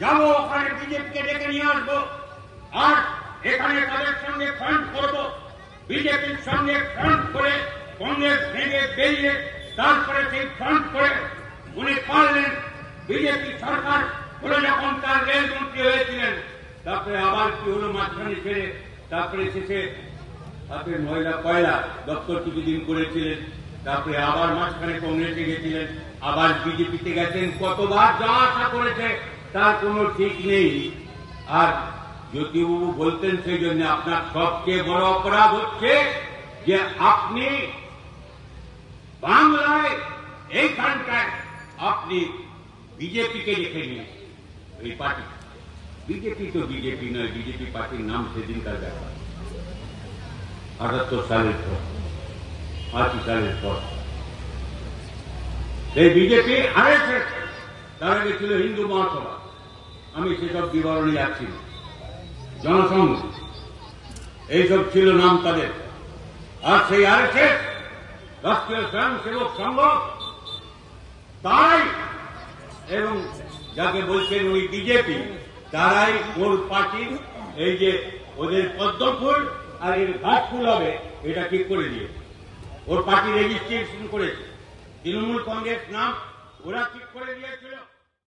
যাবো ওখানে বিজেপিকে ডেকে নিয়ে আসবো, আর এখানে তাদের সঙ্গে ফ্রন্ট করবো। বিজেপির সঙ্গে ফ্রন্ট করে কংগ্রেস ভেঙে বেরিয়ে তারপরে সেই ফ্রন্ট করে উনি পারলেন। বিজেপি সরকার হলো যখন তার রেলমন্ত্রী হয়েছিলেন, তারপরে আবার কি হলো মাঝখানে ছেড়ে, তারপরে শেষে হাতে ময়লা কয়লা দপ্তর কিছুদিন করেছিলেন, তারপরে আবার মাঝখানে কংগ্রেসে গেছিলেন, আবার বিজেপিতে গেছেন। কতবার যা আশা করেছে তার কোনো ঠিক নেই। আর জ্যোতিবাবু বলতেন সেই জন্য আপনার সবচেয়ে বড় অপরাধ হচ্ছে যে আপনি বাংলায় এইখানটায় আপনি বিজেপিকে রেখে নিয়ে এই পার্টি। বিজেপি তো বিজেপি নয়, বিজেপি পার্টির নাম সেদিনকার ব্যাপার। 78 সালের পর, 80 সালের পর সেই বিজেপি আরএসএস, তার আগে ছিল হিন্দু মহাসভা। আমি সেসব বিবরণী যাচ্ছি না। জনসংঘ, এইসব ছিল নাম তাদের। আর সেই আরএসএস, রাষ্ট্রীয় স্বয়ংসেবক সংঘ, তারাই এবং যাকে বলছেন ওই বিজেপি, তারাই ওর পার্টির এই যে ওদের পদ্মফুল আর এর ঘাসফুল হবে এটা ঠিক করে দিয়েছে। ওর পার্টি রেজিস্ট্রেশন করেছে, তৃণমূল কংগ্রেস নাম ওরা ঠিক করে দিয়েছিল।